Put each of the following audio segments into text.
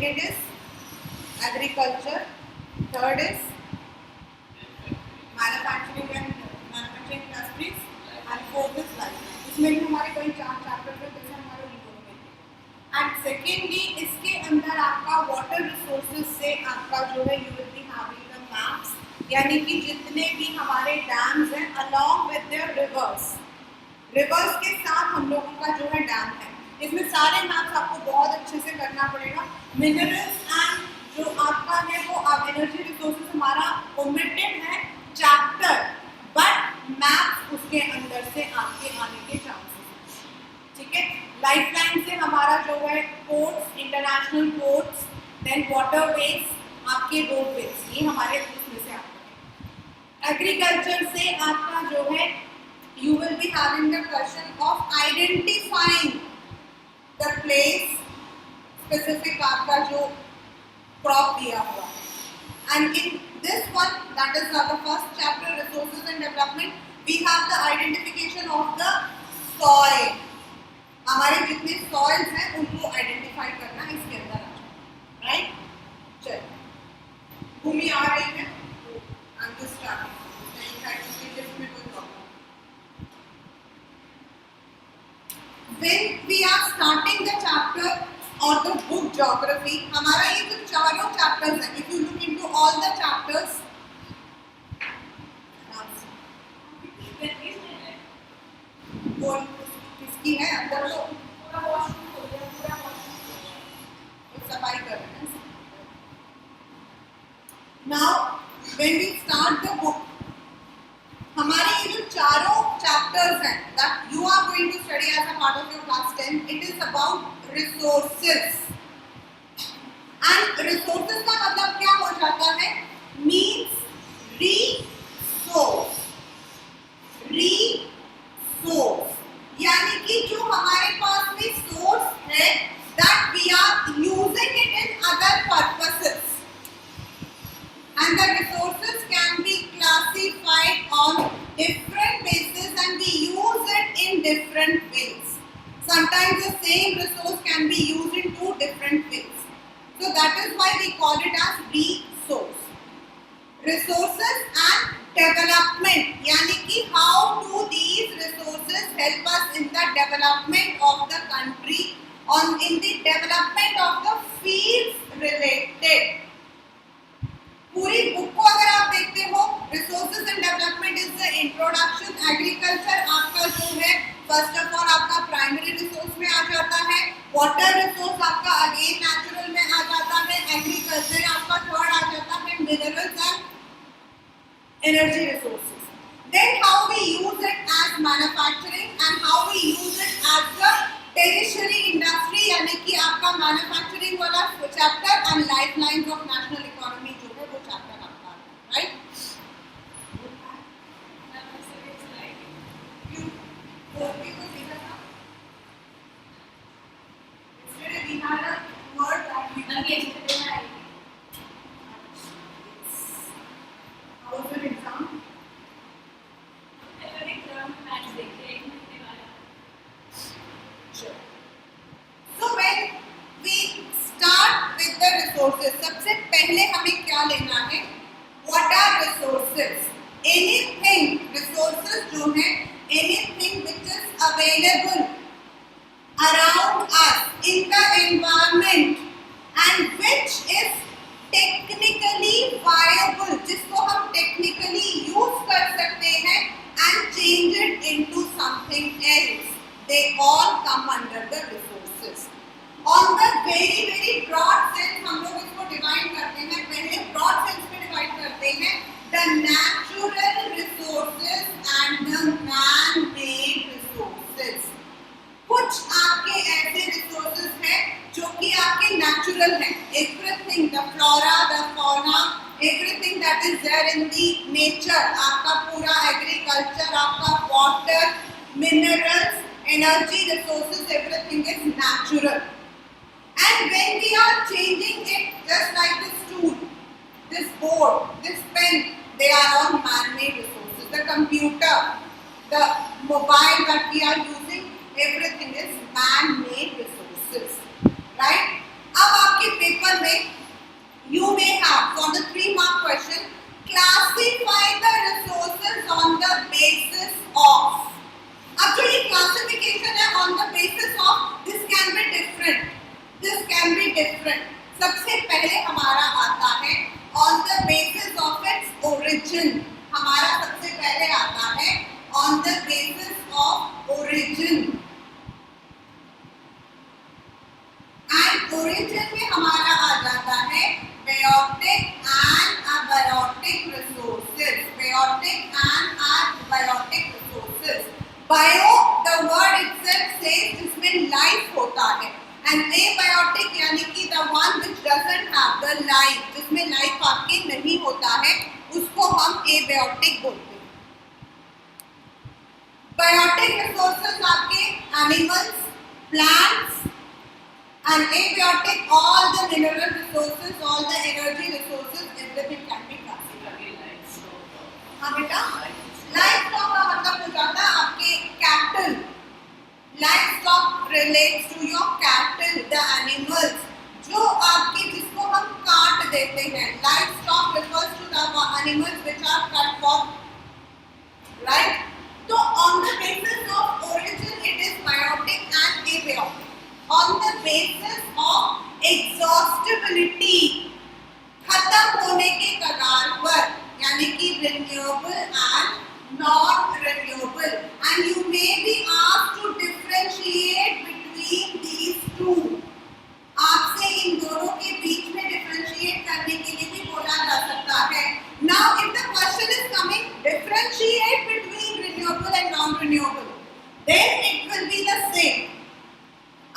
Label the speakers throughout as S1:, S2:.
S1: second is agriculture, third is manufacturing industries, and fourth is life. इसमें भी हमारे कोई 4 चैप्टर है जैसे हमारे इकोनॉमिक एंड सेकेंडली इसके अंदर आपका वाटर रिसोर्सेज से आपका जो है you will be having the maps, यानी कि जितने भी हमारे डैम्स हैं अलॉन्ग विद देयर रिवर्स के साथ हम लोगों का जो है डैम है, इसमें सारे मैप्स आपको बहुत अच्छे से करना पड़ेगा। मिनरल्स एंड जो आपका है वो एनर्जी रिसोर्सेज हमारा ओमिटेड है चैप्टर, बट मैप्स उसके अंदर से आपके आने के चांसेस, ठीक है। लाइफलाइन से हमारा जो है ports, international ports, then waterways, आपके रोडवेज, ये हमारे उसमें से आते हैं। एग्रीकल्चर से आपका जो है you will be having the question of identifying the place specific आपका जो crop दिया हुआ है, and in this one, that is our first chapter, resources and development, we have the identification of the soil, हमारे जितने soils हैं उनको identify करना इसके अंदर आ जाए, right? चलिए भूमि आ रही है, I'm just starting, नहीं है इसमें कोई problem. When we are starting the chapter or the book geography, हमारा ये जो चारों chapters हैं, if you look into all the chapters, बोल किसकी है अंदर तो पूरा वॉशरूम हो गया, पूरा वॉशरूम सफाई कर रहे हैं। Now when we start the book, हमारे ये जो चारों चैप्टर्स हैं that you are going to study as a part of your class 10, it is about resources, and resources का मतलब क्या हो जाता है, means resource, यानी कि जो हमारे पास में सोर्स है that we are using it in other purposes, and the resources can be classified on different bases and we use it in different ways. Sometimes the same resource can be used in 2 different ways, so that is why we call it as resource. Resources and development, यानी कि how do these resources help us in the development of the country, in the development of the fields related. पूरी book को अगर आप देखते हो, resources and development is the introduction. Agriculture आपका जो है फर्स्ट ऑफ ऑल आपका प्राइमरी रिसोर्स में आ जाता है, वाटर रिसोर्स आपका अगेन नेचुरल में आ जाता है, एग्रीकल्चर आपका थर्ड आ जाता है, minerals and energy resources. Then how we use it as manufacturing and how we use it as the tertiary industry, यानी कि आपका मैन्युफैक्चरिंग वाला chapter and lifelines of national economy जो है वो चैप्टर आपका, राइट? सबसे पहले हमें क्या लेना है, what are resources? Anything, resources जो है anything which is available around us in the environment and which is technically viable, जिसको हम टेक्निकली यूज कर सकते हैं and change it into something else, they all come under the resources. On the very broad sense हम लोग इसको divide करते हैं, पहले ब्रॉड सेंस में डिवाइड करते हैं the natural resources and the man-made resources। कुछ आपके ऐसे रिसोर्सेज हैं जो कि आपके नेचुरल हैं, everything, the flora, the fauna, everything that is there in the nature, आपका पूरा एग्रीकल्चर, आपका water, minerals, energy resources, everything is natural। And when we are changing it, just like this tool, this board, this pen, they are all man-made resources. The computer, the mobile that we are using, everything is man-made resources, right? अब आपके paper सबसे पहले हमारा आता है on the basis of its origin. हमारा सबसे पहले आता है on the basis of origin. And origin में हमारा आ जाता है biotic and abiotic resources. Biotic and abiotic resources. Bio the word itself says जिसमें लाइफ होता है, एंड एबायोटिक यानी कि the one which doesn't have the life, जिसमें लाइफ आपके नहीं होता है, उसको हम एबायोटिक बोलते हैं। बायोटिक रिसोर्सेज आपके animals, plants, and abiotic all the mineral resources, all the energy resources, everything can be classified. हाँ बेटा, livestock का मतलब हो जाता है आपके cattle. Livestock relates to your cattle, the animals जो आपके जिसको हम काट देते हैं. Livestock refers to the animals which are cut for, right? So on the basis of origin, it is biotic and abiotic. On the basis of exhaustibility, खत्म होने के कगार पर, यानी कि renewable and non-renewable, and you may be asked to differentiate between these two. आपसे इन दोनों के बीच में differentiate करने के लिए भी बोला जा सकता है. Now, if the question is coming, differentiate between renewable and non-renewable, then it will be the same.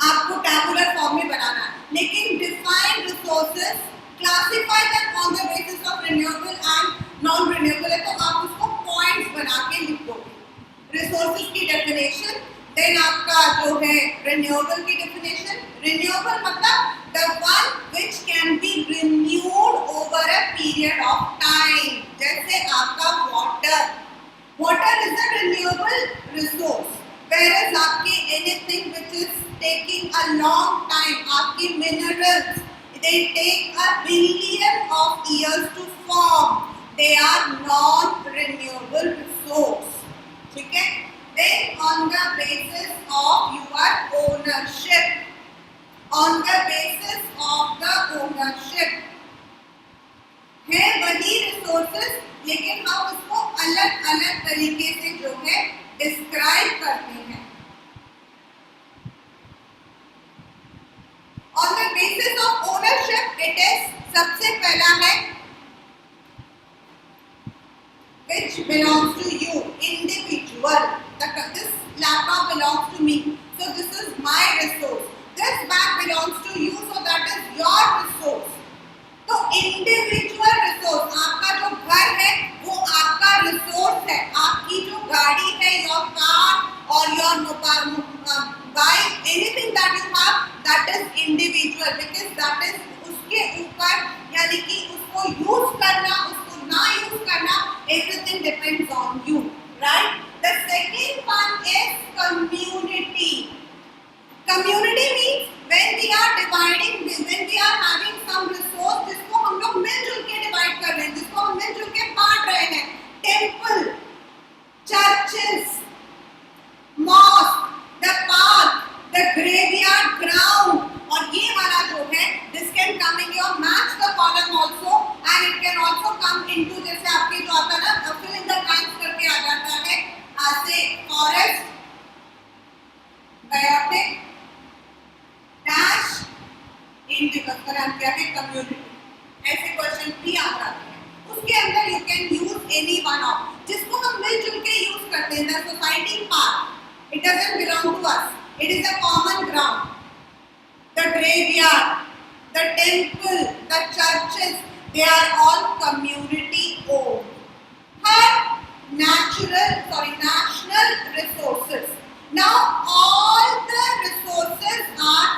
S1: आपको टैबुलर फॉर्म में बनाना है, लेकिन define resources, classify them on the basis of renewable and non renewable है, तो आप उसको points बना के लिख दोगे. रिसोर्सेज की डेफिनेशन, देन आपका जो है रिन्यूएबल की डेफिनेशन. रिन्यूएबल मतलब the one which can be renewed over a period of time, जैसे आपका water. Water is a renewable resource, whereas आपके anything which is taking a long time, आपके minerals, they take a billion of years to form, they are non-renewable resource. ठीक है? Then on the basis of your ownership, on the basis of the ownership है वही resources, लेकिन हम उसको अलग अलग तरीके से जो है डिस्क्राइब करते हैं. On the basis of ownership, it is सबसे पहला है which belongs to you, individual. This laptop belongs to me, so this is my resource. This bag belongs to you, so that is your resource. तो individual resource, आपका जो घर है वो आपका resource है. आपकी जो गाड़ी है, your car or your bike, anything that you have, that is individual, because that is उसके ऊपर, यानी कि उसको यूज करना, उसको ना यूज करना, everything depends on you, right? The second one is community. Community means when we are dividing, when we are having some resource जिसको हम लोग मिलजुल के डिवाइड कर रहे हैं, जिसको हम मिलजुल के बांट रहे हैं. Temple, churches, mosque, the park, the graveyard ground, और ये वाला जो है this can come in your match the column also, and it can also come into, जैसे आपके जो आता है ना फिल इन द ब्लैंक्स करके आ जाता है, ऐसे forest, biotic, dash, individual and क्या है कम्युनिटी. ऐसे क्वेश्चन भी आ जाते हैं. उसके अंदर you can use any one of, जिसको हम मिलजुल के यूज करते हैं. The society park, it doesn't belong to us, it is a common ground. The graveyard, the temple, the churches, they are all community owned. National resources. Now all the resources are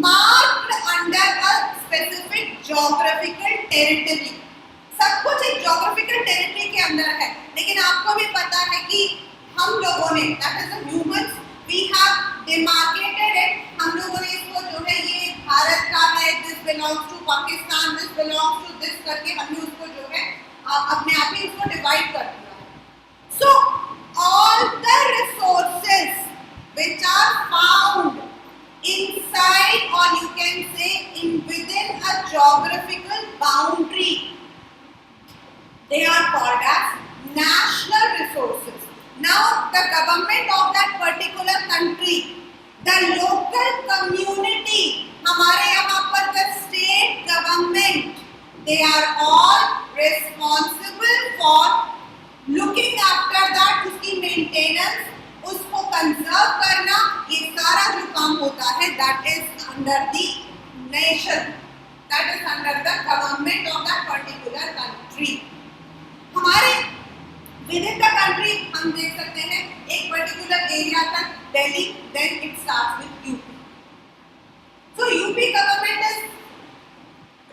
S1: marked under a specific geographical territory. सब कुछ एक geographical territory के अंदर है, लेकिन आपको भी पता है कि हम लोगों ने, that is the humans, we have demarcated it. हम लोगों ने इसको जो है ये भारत का है, this belongs to Pakistan, this belongs to this करके हमने उसको जो है अपने आप ही उसको डिवाइड कर दिया. So all the resources which are found inside, or you can say within a geographical boundary. They are called as national resources. Now the government of that particular country, the local community, हमारे यहाँ पर the state government, they are all responsible for looking after that, उसकी maintenance, उसको conserve करना, ये सारा जो काम होता है that is under the nation, that is under the government of that particular country. हमारे विद इन द कंट्री हम देख सकते हैं एक पर्टिकुलर एरिया तक Delhi, then it starts with UP. So UP government is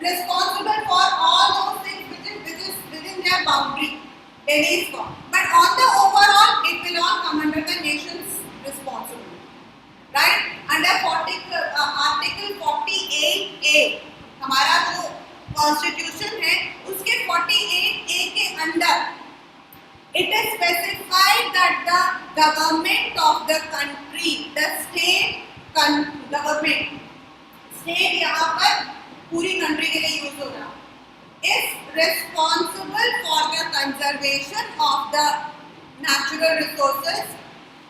S1: responsible for all those things which is within their boundary. Delhi is for, but on the overall it will all come under the nation's responsibility, right? Under article 48A हमारा जो constitution है उसके 48A के अंदर it is specified that the government of the country, the state government, state यहाँ पर पूरी country के लिए यूज हो रहा है, is responsible for the conservation of the natural resources.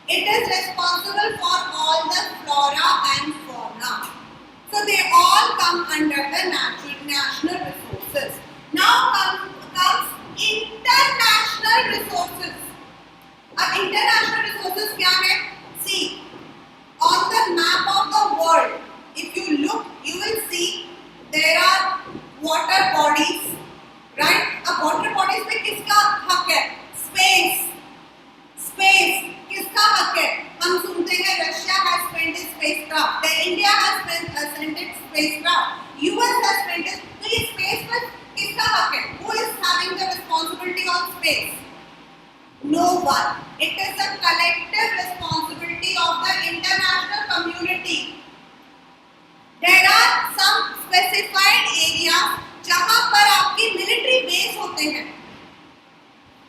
S1: It is responsible for all the flora and fauna. So they all come under the national resources. Now comes international resources. अब international resources क्या है? See, on the map of the world, if you look, you will see there are water bodies, right? अब water bodies में किसका हक है? Space किसका हक है? हम सुनते हैं Russia has sent its spacecraft, India has sent its spacecraft, US has sent its, तो ये space पर किसका हक है? Who is having the responsibility on space? No one. It is a collective responsibility of the international community. There are some specified areas जहाँ पर आपकी military base होते हैं,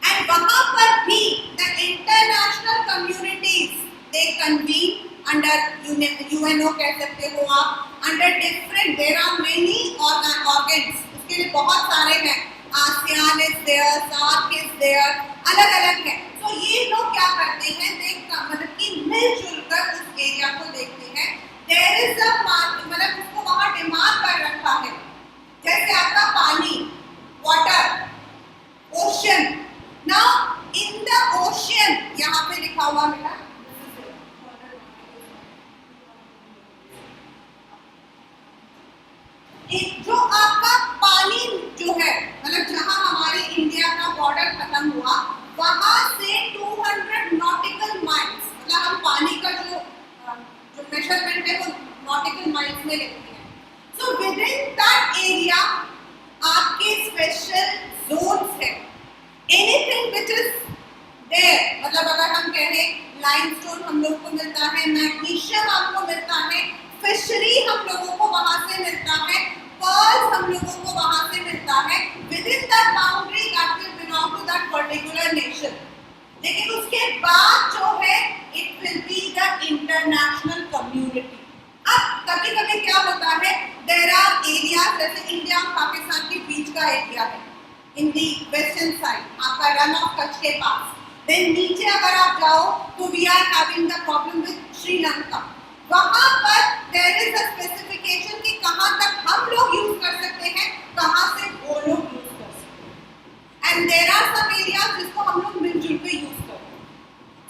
S1: and वहाँ पर भी the international communities they convene under UNO कह सकते हो आप, under different, there are many organs, उसके लिए बहुत सारे हैं, ASEAN is there, SAARC is there, अलग अलग है. तो ये लोग क्या करते हैं, मतलब कि मिलजुल कर उस एरिया को देखते हैं. There is a मतलब उसको वहाँ डिमांड कर रखा है, जैसे आपका पानी, water, ocean. Now in the ocean, यहाँ पे लिखा हुआ मेरा जो आपका पानी जो है, मतलब जहाँ हमारी इंडिया का बॉर्डर खत्म हुआ, वहाँ से 200 नॉटिकल माइल्स, मतलब हम पानी का जो मेजरमेंट है वो नॉटिकल माइल्स में लेते हैं. So with in that area आपके स्पेशल जोन्स है. एनीथिंग व्हिच इज देयर, मतलब अगर हम कहें लाइमस्टोन हम लोग को मिलता है, मैग्नीशियम आपको मिलता है, फिशरी हम लोगों को वहाँ से मिलता है, पर्ल्स हम लोगों को वहाँ से मिलता है, with in that boundary that will belong to that particular nation. लेकिन उसके बाद जो है it will be the international community. अब कभी कभी क्या होता है, देयर आर एरियाज, जैसे इंडिया और पाकिस्तान के बीच का एरिया है, इन दी वेस्टर्न साइड आपका रन ऑफ कच्छ के पास. देन नीचे अगर आप जाओ तो we are having the problem with Sri Lanka. वहाँ पर देयर इज अ स्पेसिफिकेशन कि कहाँ तक हम लोग यूज कर सकते हैं, कहाँ से वो लोग यूज कर सकते हैं. And there are some areas जिसको हम लोग मिलजुल के यूज करते हैं.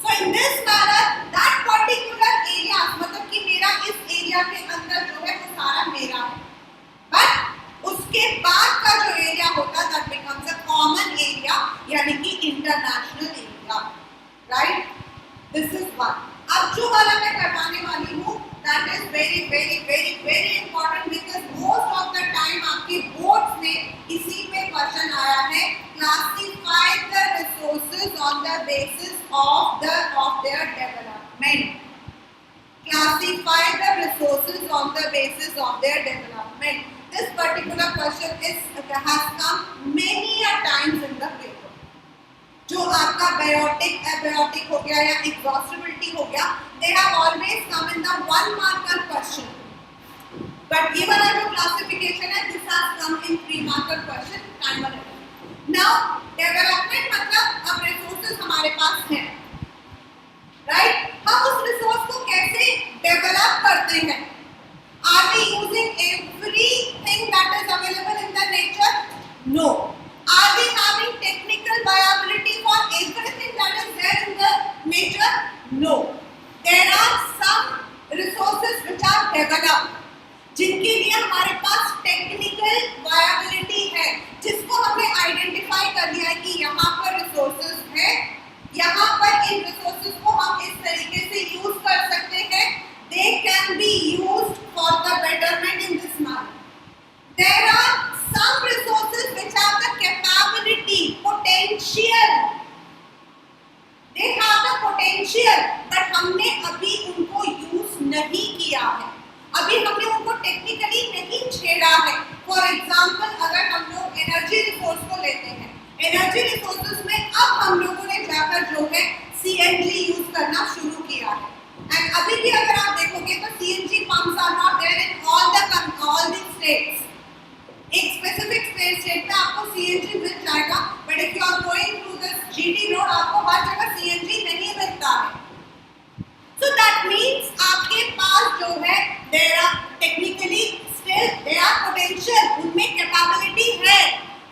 S1: So in this manner that particular area, मतलब कि मेरा इस एरिया के अंदर जो है वो सारा मेरा है, बट उसके बाद का जो एरिया होता है that becomes a common area, यानी कि international area, right? This is one. अब जो वाला मैं करवाने वाली हूँ that is very very very very important, because most of the time आपके बोर्ड्स में इसी पे क्वेश्चन आया है. Classify the resources on the basis of their development. Classify the resources on the basis of their development. This particular question has come many a times in the paper. जो आपका biotic abiotic हो गया या exhaustibility हो गया, they have always come in the 1 marker question. But ये वाला जो classification है, this has come in 3 marker question time और now development मतलब अब resources हमारे पास हैं, right? हम उस resource को कैसे develop करते हैं? Are we using everything that is available in the nature? No. Are we having technical viability for everything that is there in the nature? No. There are some resources which are developed, जिनके लिए हमारे पास technical viability है, जिसको हमने identify कर लिया है कि यहाँ पर रिसोर्सेज है, यहाँ पर इन रिसोर्सेज को हम इस तरीके से यूज कर सकते हैं. They can be used for the betterment in this manner. There are some resources which have the capability, potential. They have the potential, but हमने अभी उनको यूज नहीं किया है, अभी हमने उनको टेक्निकली नहीं छेड़ा है. फॉर एग्जाम्पल अगर हम लोग एनर्जी रिसोर्स को लेते हैं, एनर्जी रिसोर्सेज में अब हम लोगों ने जाकर जो है CNG यूज करना शुरू किया है. एंड अभी भी अगर आप देखोगे तो CNG pumps are not there in all the states. एक स्पेसिफिक स्टेट पे आपको CNG मिल जाएगा, but if you are going through this GT road आपको हर जगह CNG नहीं मिलता है. So that means आपके पास जो है there are technically still there are potential, उनमें capability है,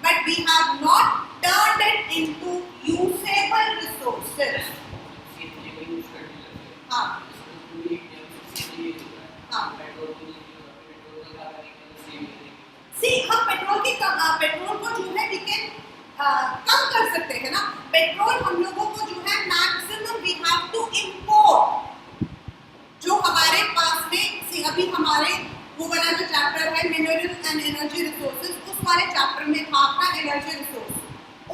S1: but we have not turned it into usable resources. हाँ. See, हम पेट्रोल को जो है we can कम कर सकते हैं ना. पेट्रोल हम लोगों को जो है maximum we have to import. जो हमारे पास में अभी हमारे वो वाला जो चैप्टर है मिनरल एंड एनर्जी रिसोर्सेज, उस वाले चैप्टर में था आपका एनर्जी रिसोर्स.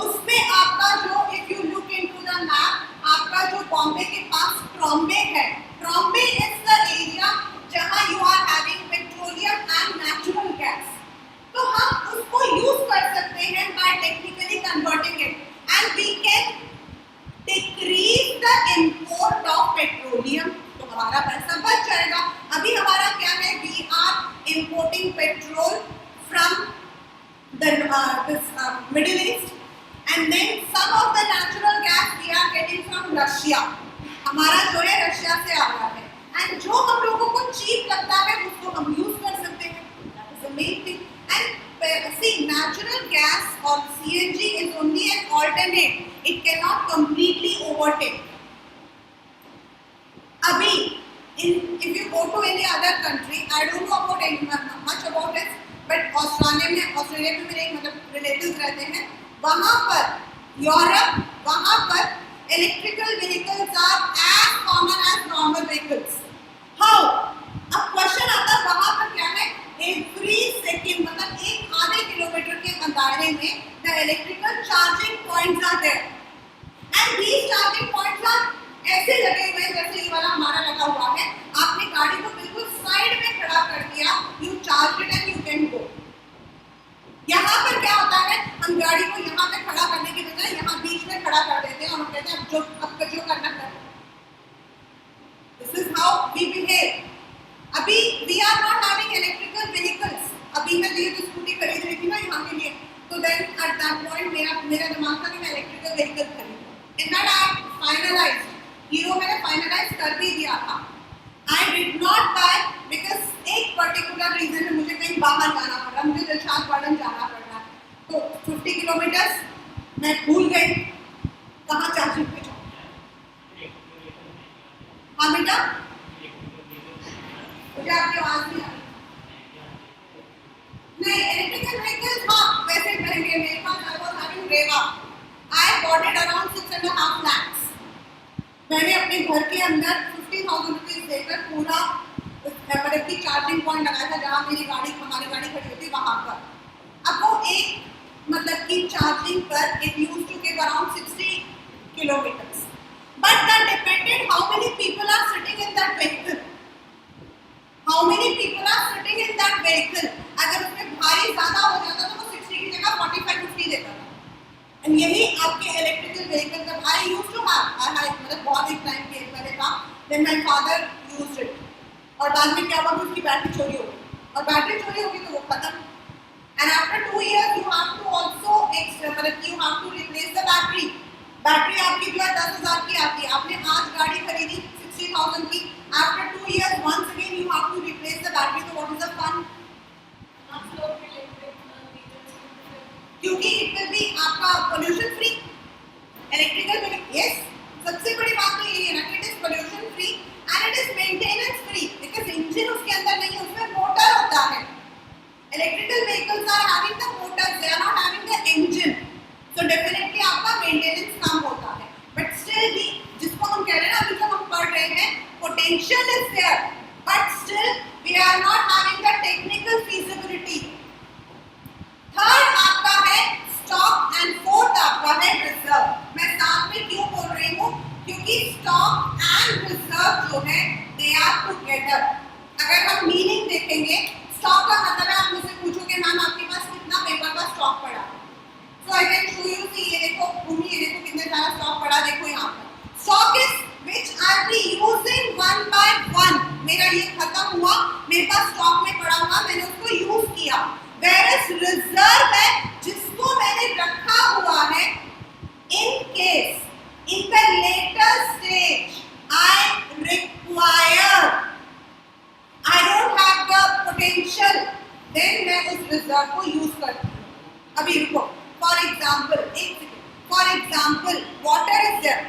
S1: उसमें आपका जो if you look into the map, आपका जो बॉम्बे के पास ट्रॉम्बे है, ट्रॉम्बे इज द एरिया जहां you are having petroleum and natural gas. तो हम उसको यूज कर सकते हैं by technically converting it, and we can decrease the import of petroleum. तो हमारा पैसा बच जाएगा. अभी हमारा क्या है, we are importing petrol from the middle east and then some of the natural gas we are getting from Russia. हमारा जो है रशिया से आ रहा है, एंड जो हम लोगों को चीप लगता है उसको हम यूज कर सकते हैं. That is the main thing. And see, natural gas or CNG is only an alternate. It cannot completely overtake. अभी if you go to any other country, I don't know about much about it, but Australia में मेरे मतलब relatives रहते हैं, वहाँ पर Europe, वहाँ पर electrical vehicles are as common as normal vehicles. How? अब क्वेश्चन आता है वहाँ पर क्या है, every second मतलब एक आधे किलोमीटर के दायरे में the electrical charging points are there, and these charging points are ऐसे लगे हुए हैं जैसे ये वाला हमारा लगा हुआ है. आपने गाड़ी को बिल्कुल साइड में खड़ा कर दिया, you charge it and you can go. यहाँ पर क्या होता है, हम गाड़ी को यहाँ पे खड़ा करने के बजाय यहाँ बीच में खड़ा कर देते हैं और हम कहते हैं अब जो करना करो. This is how we behave. अभी we are not having electrical vehicles. अभी मैं ये जो स्कूटी खरीद रही थी ना यहाँ के लिए, तो then at that point मेरा दिमाग था कि मैं electrical vehicle खरीदूँ. In that I finalized. Hero मैंने फाइनलाइज कर भी दिया था. I did not buy because एक पर्टिकुलर रीजन है, मुझे कहीं बाहर जाना पड़ रहा, मुझे दिलशाद गार्डन जाना पड़ रहा, तो 50 किलोमीटर मैं भूल गई कहाँ चार्जिंग पे जाऊँ. हाँ बेटा, मुझे आपकी आवाज नहीं आ रही. नहीं, इलेक्ट्रिकल व्हीकल्स हाँ वैसे महंगे. मेरे पास I was having Rewa. I bought it around 6.5 lakhs. मैंने अपने घर के अंदर 50,000 रुपीज देकर पूरा मतलब की चार्जिंग पॉइंट लगाया था जहाँ हमारी गाड़ी खड़ी होती वहाँ पर. अब वो एक मतलब की चार्जिंग पर it used to give around 60 kilometres, but that depended how many people are sitting in that vehicle. अगर उसमें भारी ज्यादा हो जाता तो वो 60 की जगह 45-50 देता था. एंड यही आपके इलेक्ट्रिकल व्हीकल जब आई यूज्ड टू हैव मतलब बहुत एक टाइम के पहले था, then my father used it, और बाद में क्या हुआ कि उसकी बैटरी चोरी हो गई, और बैटरी चोरी होगी तो वो खत्म, and after 2 years you have to also मतलब you have to replace the battery. Battery आपकी जो है 10,000 की आती है, आपने आज गाड़ी खरीदी 60,000 की, after 2 years once again you have to replace the battery, so what is the fun? क्योंकि it will be आपका pollution free, electrical bill, yes, सबसे बड़ी बात तो यही है ना कि it is pollution free and it is maintenance free, because engine उसके अंदर नहीं है, उसमें मोटर होता है. Electrical vehicles are having the motors, they are not having the engine, so definitely आपका maintenance कम होता है. But still भी जिसको हम कह रहे हैं ना, अभी जो हम पढ़ रहे हैं, potential is there, but still we are not having the technical feasibility. Third आपका है स्टॉक एंड फोर्थ आपका है रिजर्व. मैं साथ में क्यों बोल रही हूँ? क्योंकि स्टॉक एंड रिजर्व जो है दे आर टुगेदर. अगर हम मीनिंग देखेंगे, स्टॉक का मतलब है, आप मुझसे पूछोगे मैम आपके पास कितना पेपर का स्टॉक पड़ा है, सो आई कैन शो यू कि ये देखो भूमि, ये देखो कितने सारा स्टॉक पड़ा, देखो यहाँ पर. Stock is which I be using one by one. मेरा ये खत्म हुआ, मेरे पास स्टॉक में पड़ा हुआ, मैंने उसको यूज किया. Whereas reserve है जिसको मैंने रखा हुआ है in case in the later stage I require, I don't have the potential, then मैं उस reserve को use करती हूँ. अभी रुको, for example water is there,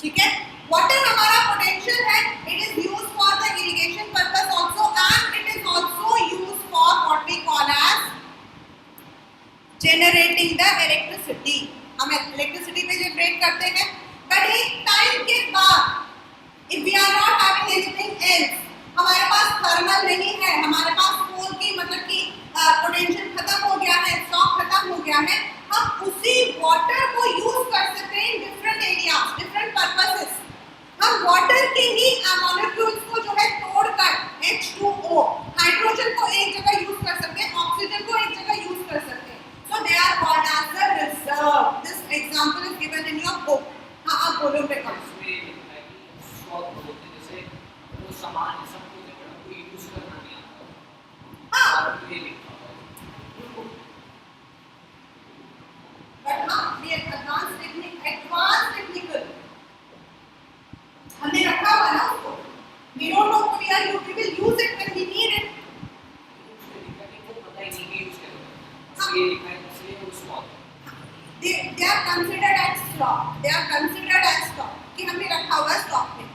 S1: ठीक है, water हमारा potential है, it is used for the irrigation purpose also and it is also used for what we call as generating the electricity. हम electricity पे जनरेट करते हैं, but एक time के बाद if we are not having anything else, हमारे पास thermal नहीं है, हमारे पास कोल की मतलब कि पोटेंशियल खत्म हो गया है, स्टॉक खत्म हो गया है, हम उसी वाटर को यूज कर सकते हैं in different areas, different purposes. हम वाटर के ही मॉलिक्यूल्स को जो है तोड़कर H2O, हाइड्रोजन को एक जगह यूज कर सकते हैं, ऑक्सीजन को एक जगह यूज कर सकते हैं. So they are called as the reserve. This example is given in your book. हाँ, आप बोलो बेटा.
S2: स्टॉक होते जैसे वो सामान है, सब कुछ है, कोई यूज करना नहीं आता.
S1: हाँ.
S2: और ये लिखा हुआ है.
S1: But हाँ, ये advanced technical. हमने रखा हुआ ना उसको. We don't know we will use it when we need it.
S2: उसमें दिक्कत है, वो पता ही नहीं कि यूज करेंगे. ये लिखा है इसलिए वो stock.
S1: They are considered as stock. They are considered as stock. कि हमने रखा हुआ है स्टॉक में.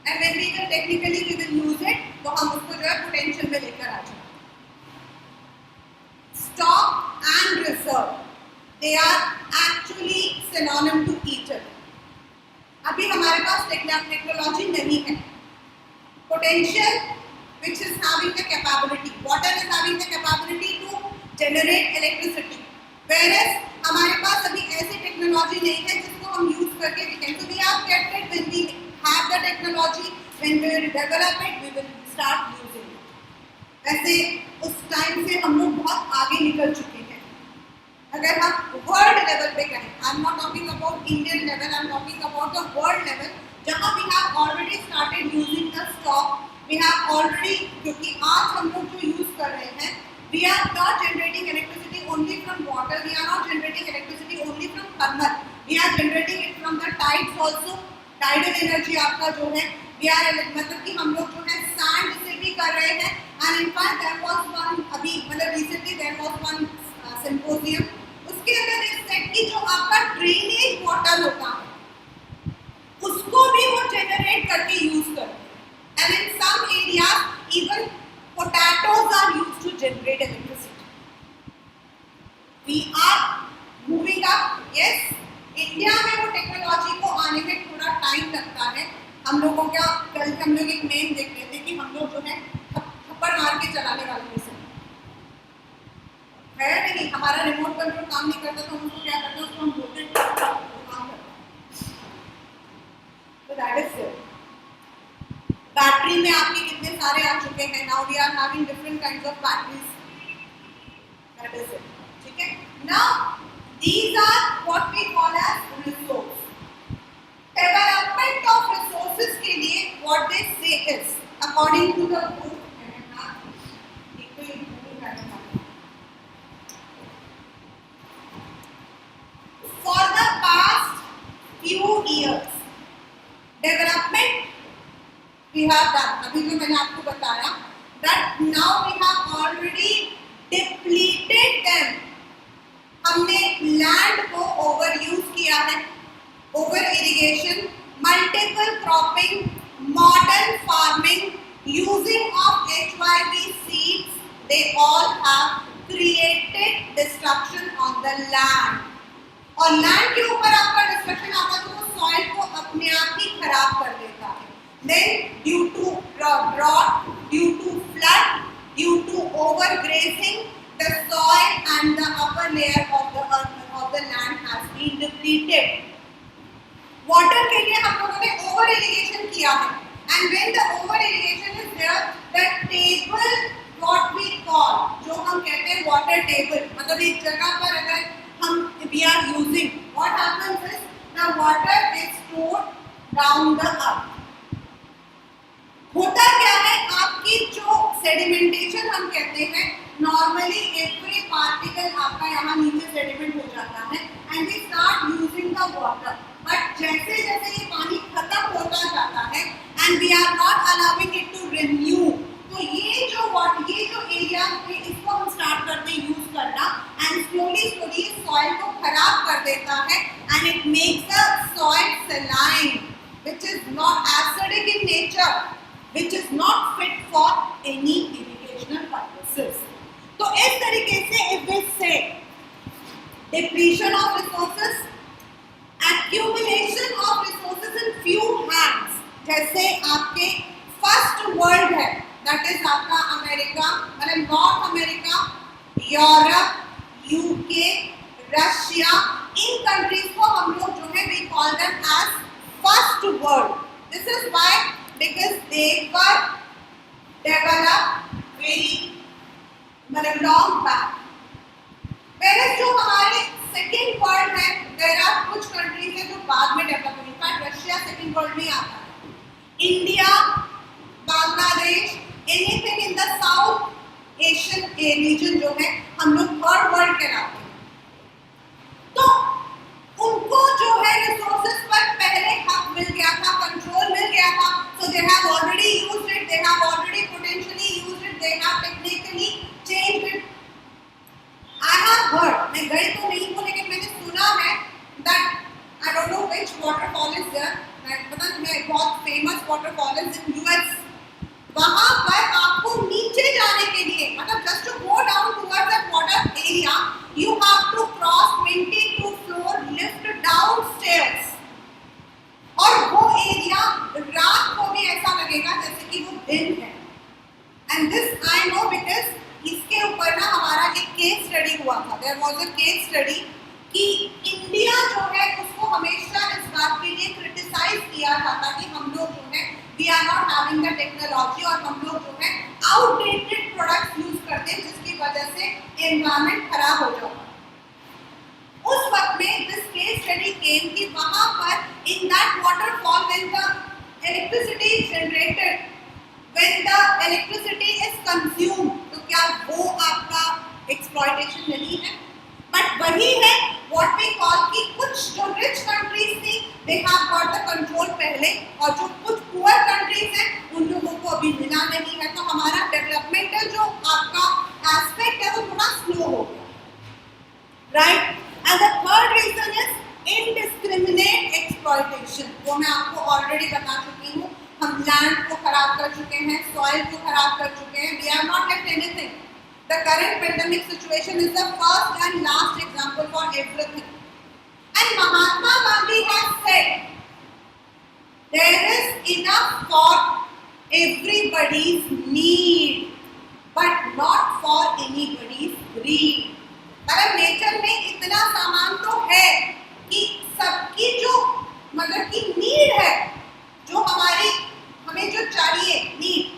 S1: And when we will technically we will use it, तो हम उसको जो है पोटेंशियल में लेकर आ जाएंगे. Stock and reserve, they are actually synonym to each other. अभी हमारे पास टेक्नोलॉजी नहीं है. Potential, which is having the capability, water is having the capability to generate electricity, whereas हमारे पास अभी ऐसी टेक्नोलॉजी नहीं है जिसको हम यूज करके दिखाएं. So we have kept it when we have the technology, when we will develop it, we will start using it. वैसे उस टाइम से हम लोग बहुत आगे निकल चुके हैं. अगर हम वर्ल्ड लेवल पे कहें, I am not talking about Indian level, I am talking about the world level, जहाँ we have already started using the stock, we have already, क्योंकि आज हम लोग जो यूज कर रहे हैं, we are not generating electricity only from water, we are not generating electricity only from thermal, we are generating it from the tides also. tidal energy आपका जो है, we are मतलब कि हम लोग जो है sand से भी कर रहे हैं. and in fact there was one अभी मतलब recently there was one symposium, उसके अंदर एक सेट की जो आपका ड्रेनेज वाटर होता है उसको भी वो जनरेट करके यूज करते हैं. and in some areas even potatoes are used to generate electricity. We are moving up. Yes, India में वो टेक्नोलॉजी को आने में थोड़ा टाइम लगता है. हम लोगों का कल हम लोग एक मेम देख रहे थे कि हम लोग जो है थप्पड़ मार के चलाने वाले में से है नहीं, हमारा रिमोट कंट्रोल काम नहीं करता तो हम उसको क्या करते हैं, उसको हम बोलते हैं काम करते. तो दैट इज इट. बैटरी में आपके कितने सारे आ चुके हैं. Now we are having different kinds of batteries. That is it. ठीक है. Now these are what we call as resource. Development of resources के लिए what they say is, according to the book, for the past few years, development we have done. अभी जो मैंने आपको बताया, that now we have already depleted them. हमने land को over use किया है, over irrigation, multiple cropping, modern farming, using of HYV seeds, they all have created destruction on the land. और लैंड के ऊपर आपका डिस्ट्रक्शन आता है तो वो सॉइल को अपने आप ही खराब कर देता है. Then due to drought, due to flood, due to overgrazing, the soil and the upper layer of the earth of the land has been depleted. Water के लिए हम लोगों ने over irrigation किया है, and when the over irrigation is there, the table what we call, जो हम कहते हैं water table, मतलब एक जगह पर अगर हम we are using, what happens is the water is stored down the earth. होता क्या है, आपकी जो सेडिमेंटेशन हम कहते हैं, नॉर्मली एवरी पार्टिकल आपका यहाँ नीचे सेडिमेंट हो जाता है and we start using the water. But जैसे जैसे ये पानी खत्म होता जाता है and we are not allowing it to renew, तो ये जो एरिया है इसको हम स्टार्ट करते हैं यूज करना एंड स्लोली स्लोली सॉइल को खराब कर देता है and it makes the soil saline which is not acidic in nature, which is not fit for any irrigational purposes. तो इस तरीके से if we say depletion of resources, accumulation of resources in few hands, जैसे आपके first world है, that is आपका America, मतलब north America, Europe, UK, Russia, इन कंट्रीज को हम लोग जो है we call them as first world. This is why because they were developed very मतलब long back. Whereas जो हमारे second world है, there are कुछ countries है जो बाद में develop हुई, पर रशिया second world में आता है. India, Bangladesh, anything in the South Asian region जो है हम लोग third world कहलाते हैं. तो उनको जो है रिसोर्सेज पर पहले हक मिल गया था, कंट्रोल मिल गया था, so they have already used it, they have already potentially used it, they have technically changed it. I have heard, मैं गई तो नहीं हूँ लेकिन मैंने सुना है that I don't know which waterfall is there, मैं पता नहीं, बहुत famous waterfall is in US. वहाँ पर आपको नीचे जाने के लिए, मतलब just to go down towards that water area, you have to cross 22 floor lift downstairs. और वो एरिया रात को भी ऐसा लगेगा जैसे कि वो दिन है. And this I know because इसके ऊपर ना हमारा एक केस स्टडी हुआ था. There was a case study कि इंडिया जो है उसको हमेशा इस बात के लिए क्रिटिसाइज किया जाता कि हम लोग जो है we are not having the technology और हम लोग जो है outdated products यूज करते हैं जिसकी वजह से environment खराब हो जाता है. उस वक्त में this case study came कि वहाँ पर in that waterfall when the electricity is generated, when the electricity is consumed, तो क्या वो आपका exploitation नहीं है? But वही है what we call कि कुछ जो rich countries थी they have got the control पहले और जो कुछ poor countries हैं उन लोगों को अभी मिला नहीं है, तो हमारा developmental जो आपका aspect है वो थोड़ा slow हो गया, right? And the third reason is indiscriminate exploitation. वो मैं आपको already बता चुकी हूँ, हम land को खराब कर चुके हैं, soil को खराब कर चुके हैं, we have not left anything. The current pandemic situation is the first and last example for everything. And Mahatma Gandhi has said, there is enough for everybody's need, but not for anybody's greed. मतलब nature में इतना सामान तो है कि सबकी जो मतलब की नीड है, जो हमें जो चाहिए नीड,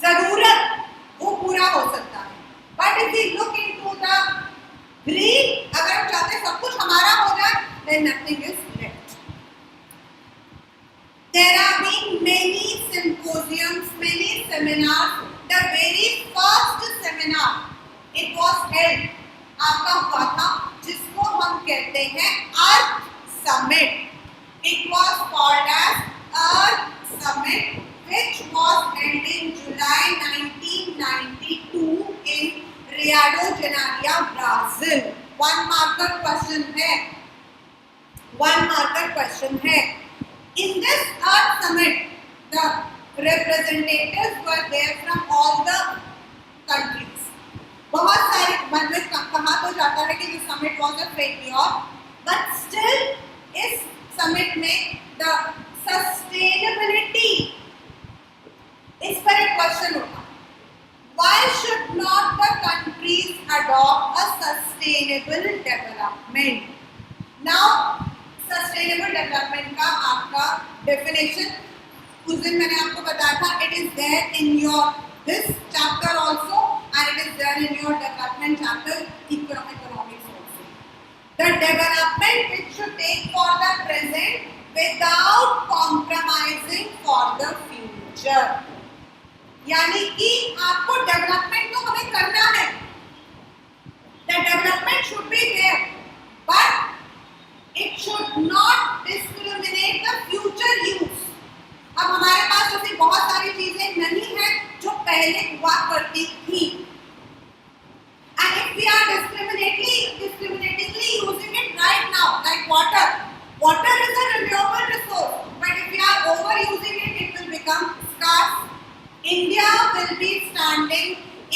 S1: जरूरत, वो पूरा हो सकता है. But if we look into the grid, अगर हम चाहते हैं सब कुछ हमारा हो जाए, then nothing is left. There have been many का हुआ था, जिसको हम कहते हैं अर्थ summit. It was called as Earth Summit, which was held in July 1992 in Rio de Janeiro, Brazil. One marker question है. In this Earth Summit, the representatives were there from all the countries. बहुत सारे मतलब कहा तो जाता है कि this summit was a failure, but still इस समिट में द सस्टेनेबिलिटी, इस पर एक क्वेश्चन होगा. Why should not the countries adopt a sustainable development? Now sustainable development का आपका डेफिनेशन उस दिन मैंने आपको बताया था. It is there in your this chapter also and it is there in your development chapter economics. The development which should take for the present without compromising for the future. यानी कि आपको development तो हमें करना है. The development should be there, but it should not discriminate the future use. अब हमारे पास ऐसी बहुत सारी चीजें नहीं हैं जो पहले हुआ करती थी. And if we are discriminatingly using it right now, like water is a renewable resource, but if we are overusing it, it will become scarce. India will be standing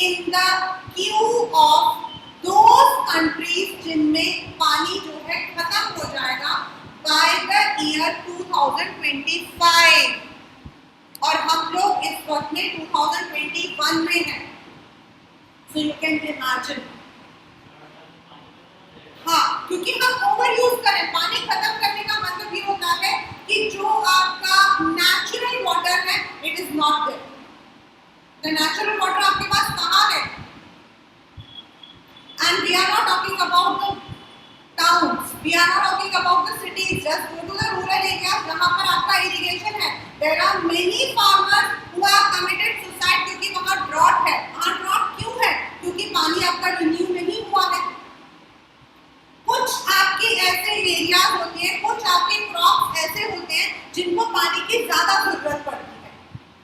S1: in the queue of those countries जिनमें पानी जो है खत्म हो जाएगा by the year 2025. और हम लोग इस वक्त में 2021 में हैं. So you can imagine. हाँ, क्योंकि हम ओवर यूज करें. पानी खत्म करने का मतलब ये होता है कि जो आपका नेचुरल वाटर है, it is not there. The natural water आपके पास कहाँ है? And we are not talking about the towns, we are not talking about the cities. Just go to the rural area जहाँ पर आपका इरिगेशन है. There are many farmers who are committed suicide क्योंकि वहाँ ड्रॉट है. वहाँ drought क्यों है? क्योंकि पानी आपका रिन्यू नहीं हुआ है. कुछ आपके ऐसे एरियाज होते हैं, कुछ आपके क्रॉप्स ऐसे होते हैं जिनको पानी की ज्यादा जरूरत पड़ती है.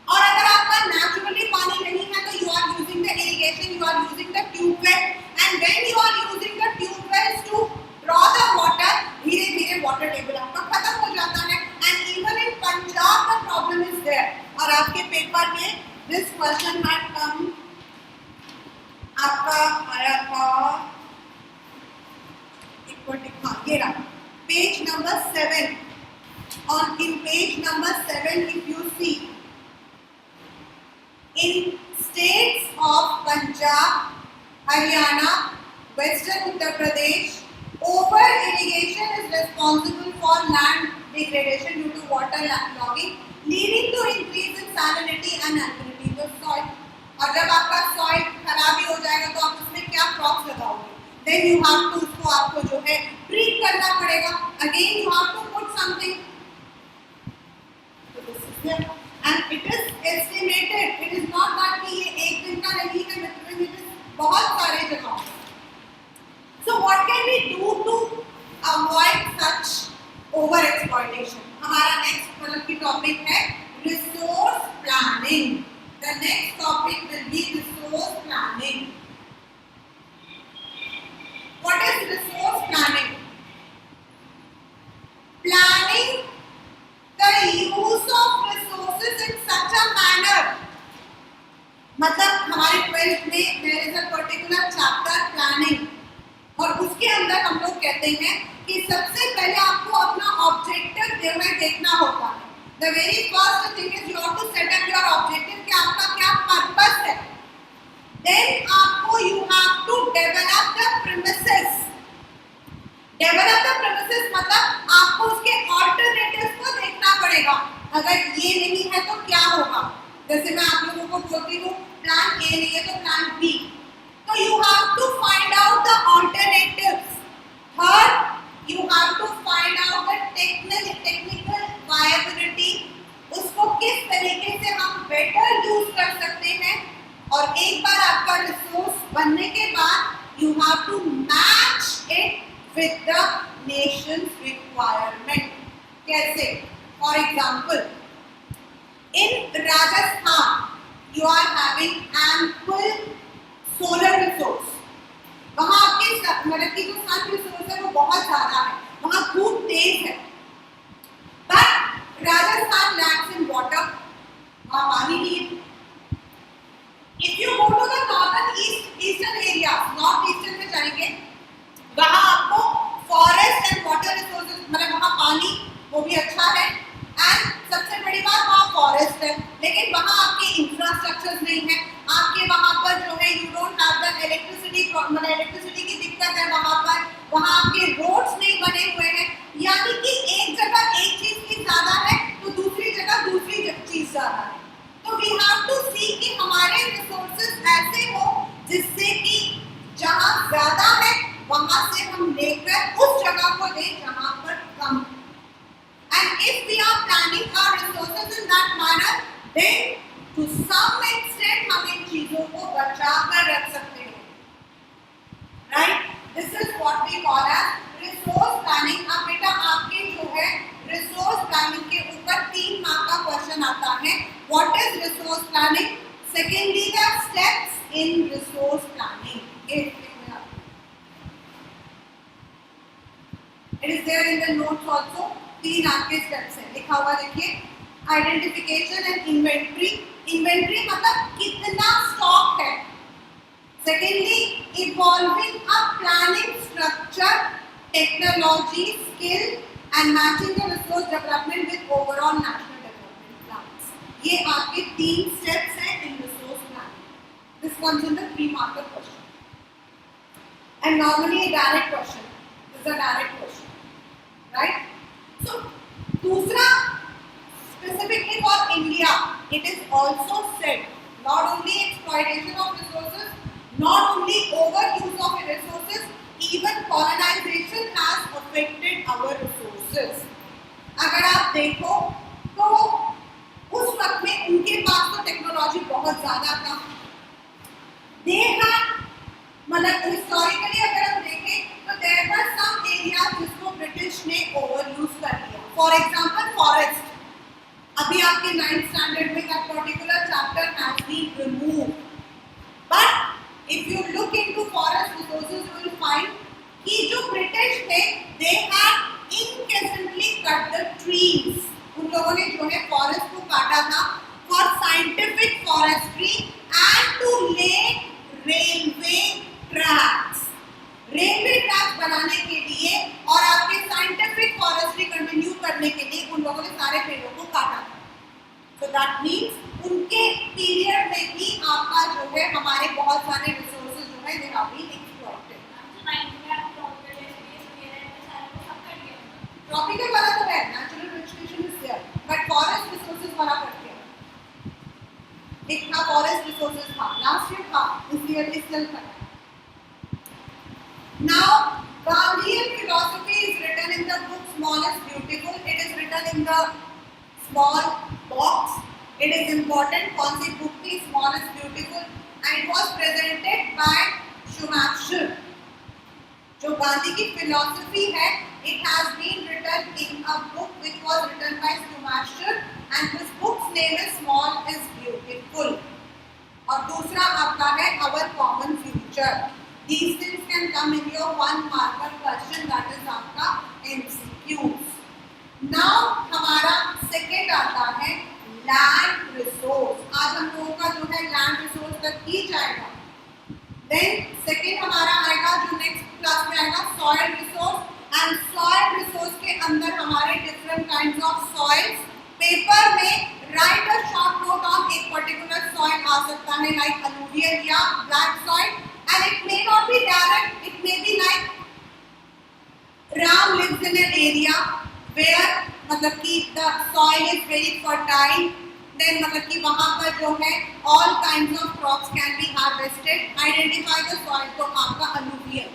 S1: और अगर आपका नेचुरली पानी नहीं है तो you are using the irrigation, you are using the tubewell, and when you are using the tubewells to draw the water, धीरे धीरे वाटर टेबल आपका खत्म हो जाता है. And even in Punjab the problem is there. और आपके पेपर में दिस क्वेश्चन हैड कम, आपका आया था ये रहा page number 7. On in page number 7, if you see, in states of Punjab, Haryana, Western Uttar Pradesh, over irrigation is responsible for land degradation due to water logging, leading to increase in salinity and alkalinity of soil. और जब आपका soil खराब ही हो जाएगा तो आप उसमें क्या क्रॉप्स लगाओगे? Then you have to उसको आपको जो है ट्रीट करना पड़ेगा. Again you have to put something. And it is estimated. It is not that कि ये एक दिन का नहीं है, मतलब it is बहुत सारे जगहों. So what can we do to avoid such over exploitation? हमारा next मतलब की टॉपिक है resource planning. The next topic will be resource planning. What is resource planning? Planning the use of resources in such a manner. मतलब हमारे 12th में there is a particular chapter planning, और उसके अंदर हम लोग कहते हैं कि सबसे पहले आपको अपना ऑब्जेक्टिव देखना होता है. The very first thing is you have to set up your objective कि आपका क्या पर्पस है. Then आपको you have to develop the premises. Develop the premises मतलब आपको उसके alternatives को देखना पड़ेगा. अगर ये नहीं है तो क्या होगा? जैसे मैं आप लोगों को बोलती हूँ प्लान A नहीं है तो प्लान B. तो you have to find out the alternatives. Third, you have to find out the technical viability. उसको किस तरीके से हम better use कर सकते हैं. और एक बार आपका रिसोर्स बनने के बाद you have to map with the nation's requirement. कैसे? For example, in Rajasthan, you are having ample solar resource. वहाँ आपके मतलब की जो सन रिसोर्स है वो बहुत ज़्यादा है, वहाँ धूप तेज है. But Rajasthan lacks in water. वहाँ पानी नहीं है. If you go to the northern eastern areas, north eastern में जाएंगे, वहाँ आपको forest and water resources मतलब वहाँ पानी वो भी अच्छा है, and सबसे बड़ी बात वहाँ forest है, लेकिन वहाँ आपके infrastructures नहीं है, आपके वहाँ पर जो है you don't have the electricity मतलब electricity की दिक्कत है वहाँ आपके roads नहीं बने हुए हैं, यानी कि एक जगह एक चीज की ज़्यादा है तो दूसरी जगह दूसरी चीज ज़्यादा है. तो we have to see कि हमारे resources ऐसे हो जिससे कि जहाँ ज़्यादा है वहाँ से हम लेकर उस जगह को दें जहाँ पर कम. And if we are planning our resources in that manner, then to some extent हम इन चीजों को बचा कर रख सकते हैं. Right? This is what we call as resource planning. अब बेटा आपके जो है resource planning के ऊपर 3 मार्क का क्वेश्चन आता है. What is resource planning? Secondly, the steps in resource planning. It is there in the notes also. 3 आपके स्टेप्स हैं, लिखा हुआ देखिए. Identification and inventory. इन्वेंट्री मतलब कितना स्टॉक है. Secondly, evolving a planning structure, technology, skill and matching the resource development with overall national development plans. ये आपके 3 स्टेप्स हैं इन resource planning. This comes in the 3 mark question and normally a direct question. This is a direct question, right? So दूसरा specifically for India, it is also said not only exploitation of resources, not only overuse of resources, even colonization has affected our resources. अगर आप देखो तो उस वक्त में उनके पास तो टेक्नोलॉजी बहुत ज़्यादा था. They had मतलब हिस्टोरिकली अगर हम देखें तो there were some areas जिसको ब्रिटिश ने ओवरयूज कर दिया. For example forest. अभी आपके 9th स्टैंडर्ड में that particular chapter has been removed. But if you look into forest resources, you will find कि जो ब्रिटिश थे they had incessantly cut the trees. उन लोगों ने जो है फॉरेस्ट को काटा था for scientific forestry and to lay railway tracks. Railway track बनाने के लिए और आपके साइंटिफिक फॉरेस्ट्री कंटिन्यू करने के लिए उन लोगों ने सारे पेड़ों को काटा था. So that means उनके पीरियड में भी आपका जो है हमारे बहुत सारे रिसोर्सेज जो है they have been exploited. Tropical वाला तो है, natural vegetation is there, but forest resources वाला करते हैं. एक था फॉरेस्ट रिसोर्सेज था, लास्ट ईयर था, इस ईयर इस साल था. Now, Gandhian philosophy is written in the book Small is Beautiful. It is written in the small box. It is important. कौन सी book थी? Small is Beautiful, and it was presented by Schumacher. जो गांधी की philosophy है, it has been written in a book which was written by Schumacher, and this book's name is Small is Beautiful. और दूसरा आपका है Our Common Future. These things can come in your 1 marker question, that is आपका MCQs. Now हमारा second आता है land resource. आज हम लोगों का जो है लैंड रिसोर्स तक ही जाएगा. देन सेकेंड हमारा आएगा जो नेक्स्ट क्लास में आएगा soil resource. And soil resource के अंदर हमारे different kinds of soils. Paper में write a short note on एक पर्टिकुलर सॉइल आ सकता है लाइक अलूवियल या black soil. And it may not be direct, it may be like Ram lives in an area where मतलब कि the soil is very fertile. Then मतलब कि वहाँ पर जो है all kinds of crops can be harvested. Identify the soil, तो आपका alluvial.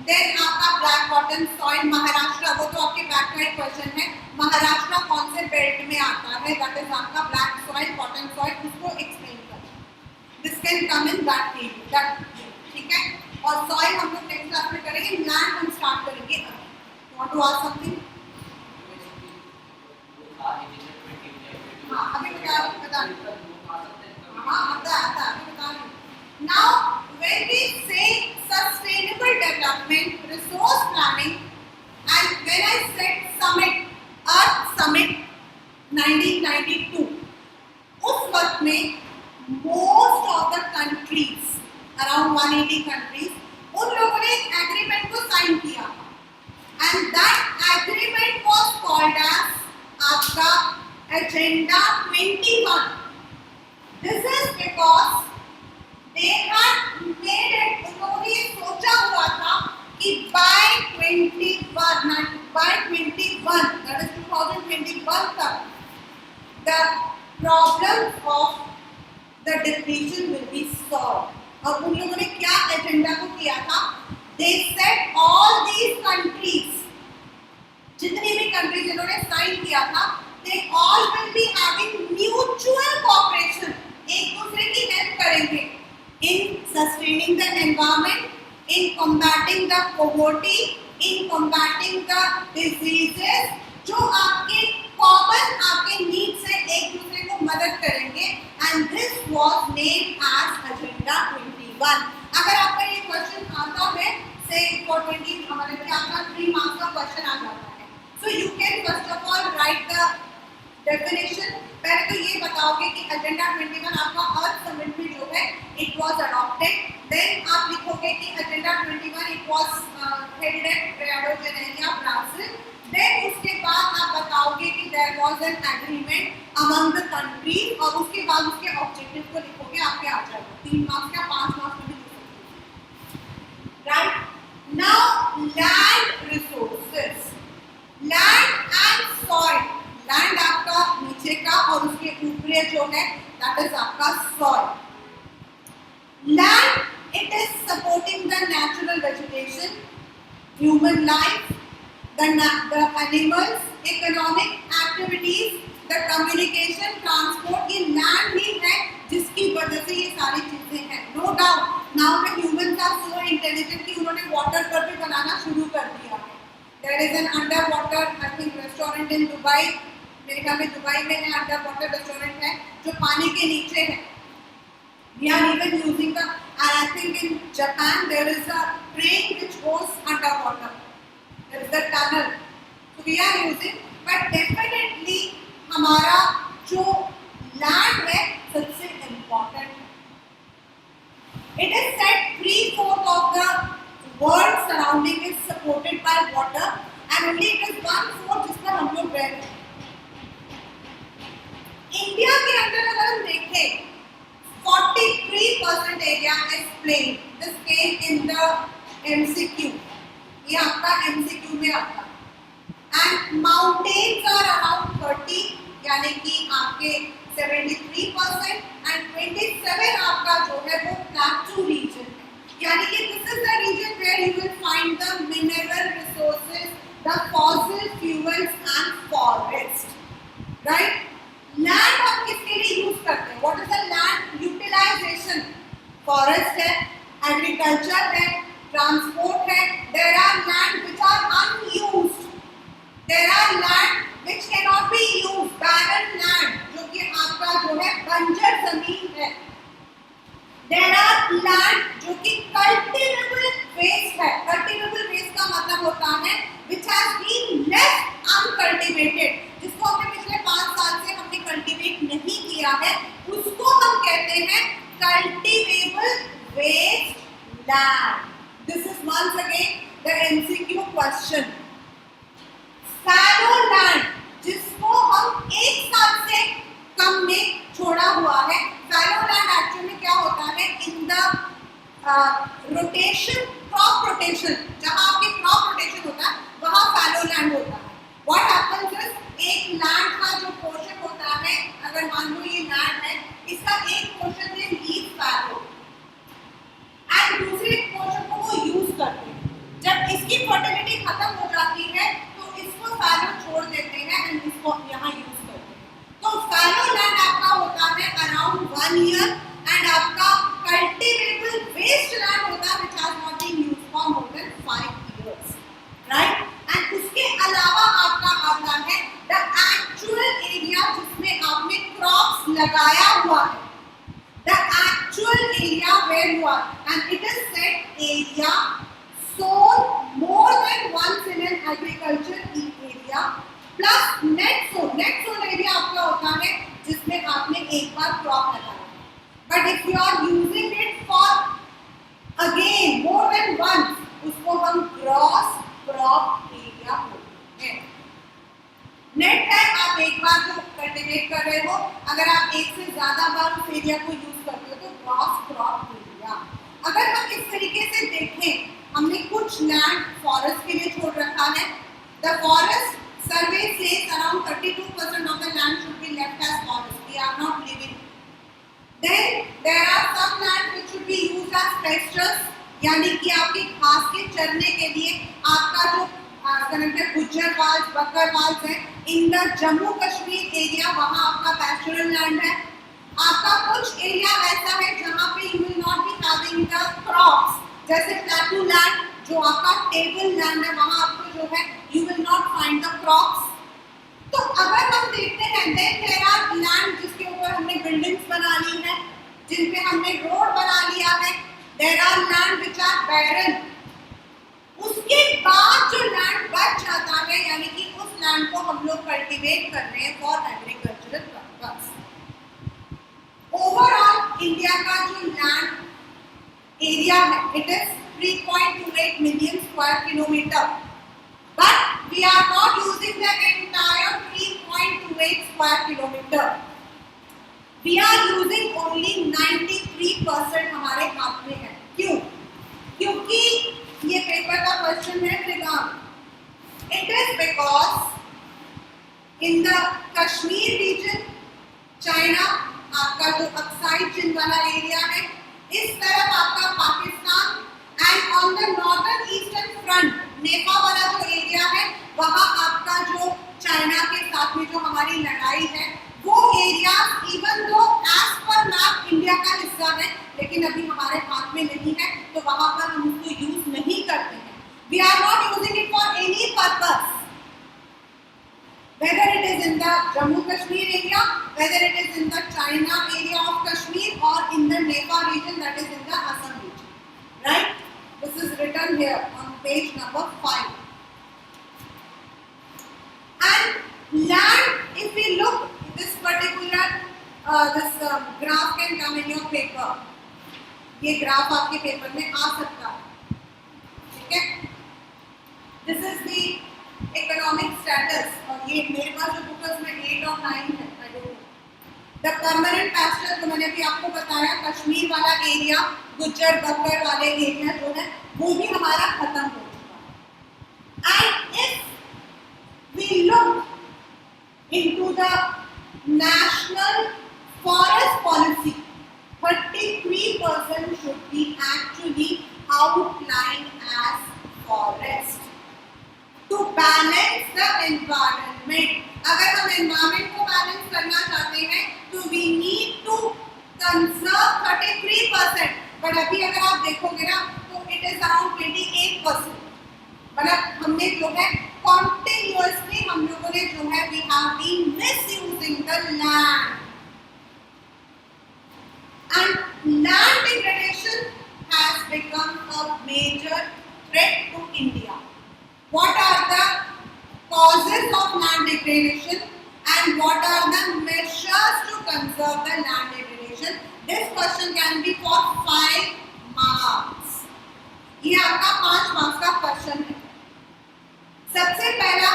S1: Then आपका black cotton soil महाराष्ट्र, वो तो आपके बैक का क्वेश्चन है. महाराष्ट्र कौन से बेल्ट में आता है? That is आपका black soil, cotton soil. उसको explain करें. This can come in that field. ठीक है. और सॉइल हम लोग नेक्स्ट क्लास में करेंगे, लैंड हम स्टार्ट करेंगे अभी। Want to ask something? हाँ अभी बता हाँ आता अभी बता रही हूँ। Now when we say sustainable development, resource planning, and when I said summit, Earth Summit 1992, उस वक्त में most of the countries, around 180 countries, उन लोगों ने एक एग्रीमेंट को साइन किया and that agreement was called as आपका Agenda 21. This is because they had made it, उन्होंने सोचा हुआ था कि by 21, that is 2021 तक, the problem of the depletion will be solved. और उन लोगों ने क्या एजेंडा को किया था? They said all these countries, जितनी भी कंट्रीज जिन्होंने साइन किया था, they all will be having mutual cooperation, एक दूसरे की हेल्प करेंगे in sustaining the environment, in combating the poverty, in combating the diseases, जो आपके कॉमन आपके नीड से एक दूसरे को मदद करेंगे, and this was named as Agenda 21. अगर आपका ये क्वेश्चन आता है, say for 20 हमारे लिए आपका 3 मार्क्स का क्वेश्चन आ जाता है, so you can first of all write the definition. पहले तो ये बताओगे कि एजेंडा 21 आपका अर्थ समिट में जो है इट वाज अडॉप्टेड, देन आप लिखोगे कि agenda 21 it was headed at Rio de Janeiro Brazil, then उसके बाद आप बताओगे कि there was an agreement among the countries, और उसके बाद उसके ऑब्जेक्टिव को लिखोगे, आपके आ जाएगा 3 मार्क्स का 5 मार्क्स में भी लिख सकते हो। Right, now land resources, land and soil, land आपका नीचे का और उसके ऊपरी जो है दैट इज आपका soil. Land it is supporting the natural vegetation, human life, the animals, economic activities, the communication, transport, ये लैंड ही है जिसकी वजह से ये सारी चीजें हैं। No doubt now the humans are so intelligent कि उन्होंने वाटर पर भी बनाना शुरू कर दिया है। There is an under water I think restaurant in Dubai, मेरे ख्याल में दुबई में है अंडर वाटर रेस्टोरेंट है जो पानी के नीचे है। We are even using the, and I think in Japan there is a train which goes underwater. There is a tunnel. So we are using, but definitely हमारा जो land है सबसे important है। It is said 3/4 of the world surrounding is supported by water and only it is 1/4 जिस पर हम लोग रह रहे हैं। इंडिया के अंदर अगर हम देखें 43% area is plain, this came in the MCQ, ये आपका MCQ में आता है, एंड माउंटेन्स आर अराउंड 30 यानी कि आपके 73% एंड 27 आपका जो है वो प्लेटू रीजन है, यानी कि this is the region where you will find the mineral resources, the fossil fuels and forest. Right, land हम किसके लिए यूज करते हैं? What is the land utilization? Forest है, एग्रीकल्चर है, ट्रांसपोर्ट है। There are land which are unused, there are land which can not be used, barren land जो कि आपका जो है बंजर जमीन है। देयर आर लैंड जो कि कल्टीवेबल वेस्ट है, कल्टीवेबल वेस्ट का मतलब होता है व्हिच हैज बीन लेफ्ट अनकल्टीवेटेड, जिसको हमने पिछले 5 साल से हमने कल्टीवेट नहीं किया है, उसको हम कहते हैं cultivable waste land. This is once again the MCQ question. Fallow land जिसको हम 1 साल से कम में छोड़ा हुआ है, फैलो लैंड एक्चुअली क्या होता है, in the rotation, crop rotation, जहां आपकी क्रॉप रोटेशन होता है वहां फैलो लैंड होता है। व्हाट हैपेंस इज, एक लैंड का जो पोर्शन होता है, अगर मान लो ये लैंड है, इसका एक पोर्शन में लीव फैलो एंड दूसरे पोर्शन को वो यूज करते हैं। जब इसकी फर्टिलिटी खत्म हो जाती है तो इसको फैलो छोड़ देते हैं एंड इसको यहाँ यूज करते हैं। तो फैलो लैंड आपका होता है अराउंड 1 ईयर एंड आपका कल्टीवेबल वेस्ट लैंड होता है व्हिच हैज नॉट लगाया हुआ है, the actual area where you are, and it is said area sown more than once in an agriculture area plus net sown. Net sown area आपका होता है जिसमें आपने एक बार क्रॉप लगाया, but if you are using it for again more than once, उसको हम gross crop area बोलते हैं। नेट है आप एक बार जो कल्टीवेट कर रहे हो, अगर आप एक से ज्यादा बार उस एरिया को यूज करते हो तो ग्रॉस क्रॉप एरिया। अगर हम इस तरीके से देखें, हमने कुछ लैंड फॉरेस्ट के लिए छोड़ रखा है। The forest survey says around 32% of the land should be left as forest, we are not living. Then there are some land which should be used as pastures, यानी कि आपके घास के चरने के लिए आपका जो गुज्जर वाल्स, बकर वाल्स है इन द जम्मू कश्मीर एरिया, वहाँ आपका पैस्चरल लैंड है। आपका कुछ एरिया ऐसा है जहाँ पे you will not be having the crops, जैसे प्लेटू लैंड जो आपका टेबल लैंड है, वहाँ आपको जो है you will not find the crops. तो अगर हम देखते हैं देन देयर आर लैंड जिसके ऊपर हमने बिल्डिंग्स बना ली है, जिन पे हमने रोड बना लिया है। There are land which are barren. उसके बाद जो लैंड बच जाता है, यानी कि उस लैंड को हम लोग कल्टीवेट कर रहे हैं for agricultural purpose. Overall India का जो लैंड एरिया है it is 3.28 million square kilometre, but we are not using the entire 3.28 square kilometre, we are using only 93% हमारे हाथ में है। क्यों? क्योंकि ये पेपर का क्वेश्चन है त्रिगाम। It is because in the Kashmir region, China आपका जो अक्साई चीन वाला एरिया है, इस तरफ आपका Pakistan, and on the northern eastern front Nepal वाला जो एरिया है, वहाँ आपका जो चाइना के साथ में जो हमारी लड़ाई है वो area even though as per map India का हिस्सा है, लेकिन अभी हमारे हाथ में नहीं है, तो वहाँ पर हम उसको यूज नहीं करते हैं। We are not using it for any purpose, whether it is in the Jammu Kashmir area, whether it is in the China area of Kashmir और in the Nepal region that is in the Assam region, right? This is written here on page number 5। And land, if we look this particular graph can come in your paper, ये graph आपके paper में आ सकता है, ठीक है? This is the economic status, और ये मेरे पास जो बुक है उसमें 8 और 9 है, I don't know. The permanent pasture जो मैंने अभी आपको बताया, कश्मीर वाला एरिया, गुज्जर बकर वाले एरिया जो है वो भी हमारा खत्म हो चुका है। And if we look into the national forest policy, 33% should be actually outlined as forest to balance the environment. अगर हम environment को balance करना चाहते हैं तो we need to conserve 33%, but अभी अगर आप देखोगे ना तो it is around 28%। मतलब हमने जो है continuously हम लोगों ने जो है we have been misusing the land, and land degradation has become a major threat to India. What are the causes of land degradation and what are the measures to conserve the land degradation? This question can be for 5 marks. ये आपका 5 marks का question है। सबसे पहला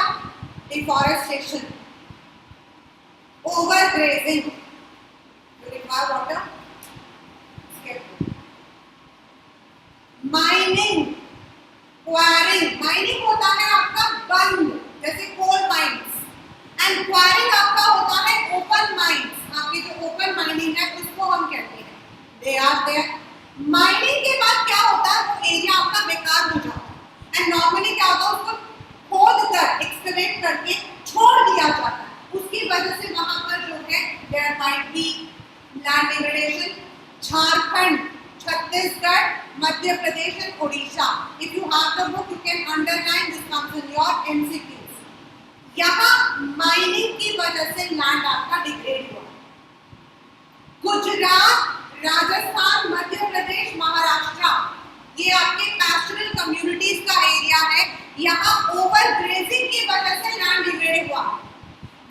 S1: deforestation, overgrazing, require water, mining, enquiring. Mining होता है आपका बंद, जैसे कोल माइंस, एंड क्वायरिंग आपका होता है ओपन माइंस। आपकी जो ओपन माइनिंग है उसको हम कहते हैं, दे आर देयर। माइनिंग के बाद क्या होता है, वो एरिया आपका बेकार हो जाता है, एंड नॉर्मली क्या होता है उसको खोद कर एक्सकवेट करके छोड़ दिया जाता है। उसकी वजह से वहां पर जो है there might be land degradation. Jharkhand, Chhattisgarh, Madhya Pradesh and Odisha, if you have the book you can underline, this comes in your MCQs. यहाँ माइनिंग की वजह से लैंड आपका डिग्रेड हुआ, गुजरात, राजस्थान, मध्य प्रदेश, महाराष्ट्र, ये आपके पैस्टोरल कम्युनिटीज का एरिया है। यहाँ ओवर ग्रेजिंग की वजह से लैंड डिग्रेड हुआ।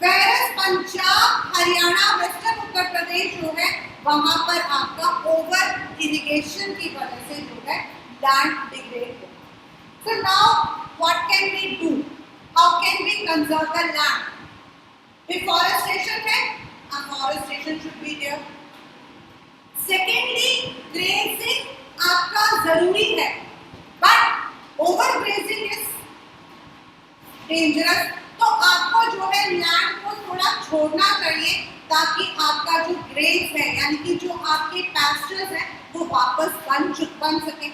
S1: वैरस पंजाब, हरियाणा, वेस्टर्न उत्तर प्रदेश जो है वहां पर आपका ओवर इरिगेशन की वजह से जो है लैंड डिग्रेड हुआ। So now what can we do? How can we conserve the land? Deforestation है, afforestation should be there. Secondly, grazing आपका जरूरी है, but overgrazing is dangerous. तो आपको जो है लैंड को थोड़ा छोड़ना चाहिए ताकि आपका जो ग्रेज है यानी कि जो आपके पैस्चर्स है वो वापस बन सके।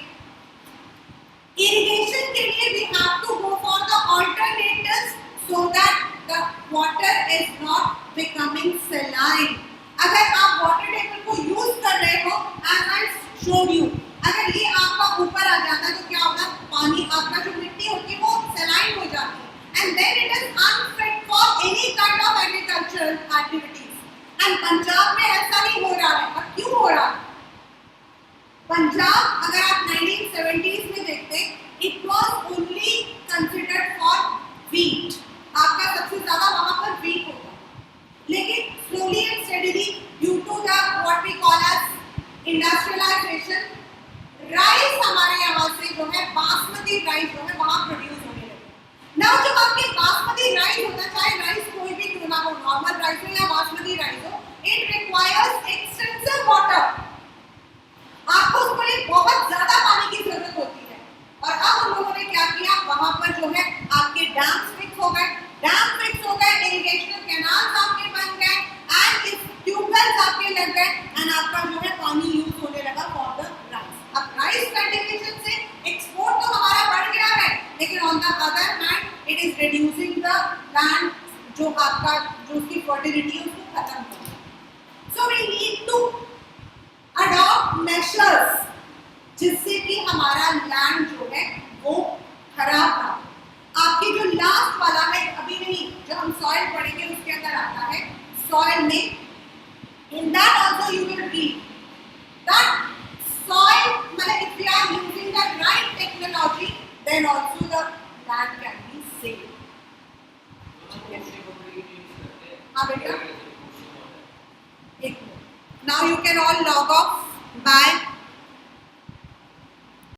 S1: इरिगेशन के लिए we have to go for the alternatives so that the water is not becoming saline. अगर आप वाटर टेबल को यूज कर रहे हो as I showed you, अगर ये आपका ऊपर आ जाता है तो क्या होगा, पानी आपका जो मिट्टी होती है वो saline हो जाती है and then it is unfit for any kind of agricultural activities. And Punjab में ऐसा ही हो रहा है। अब क्यों हो रहा है? पंजाब अगर आप 1970s में देखते हैं, it was only considered for wheat. आपका सबसे ज़्यादा वहाँ पर wheat होगा, लेकिन slowly and steadily due to the what we call as industrialization, rice हमारे यहाँ से जो है बासमती राइस जो है वहाँ प्रोड्यूस होने लगे। नाउ जब आपके बासमती राइस होता है, चाहे राइस कोई भी क्यों ना हो, नॉर्मल राइस हो या बासमती राइस हो, इट रिक्वायर्स एक्सटेंसिव वाटर। आपको उसके लिए बहुत ज्यादा पानी की जरूरत होती है। और अब हम लोगों ने क्या किया, वहां पर जो है आपके डैम्स फिक्स हो गए, इरिगेशन कैनाल्स आपके बन गए एंड ट्यूबवेल्स आपके लग गए एंड आपका जो है पानी यूज होने लगा फॉर द राइस। अब राइस कल्टीवेशन से एक्सपोर्ट तो हमारा बढ़ गया है, लेकिन on the other hand it is reducing the land, जो आपका जो उसकी फर्टिलिटी है उसको खत्म कर रहा है। So we need to adopt measures जिससे कि हमारा लैंड जो है वो खराब ना हो। आपकी जो लास्ट वाला है, अभी नहीं, जो हम सॉइल पढ़ेंगे उसके अंदर आता है सॉइल में, in that also you will read that soil, मतलब if we are using the right technology, then also the land can be saved. हाँ बेटा, एक minute. Now you can all log off. Bye.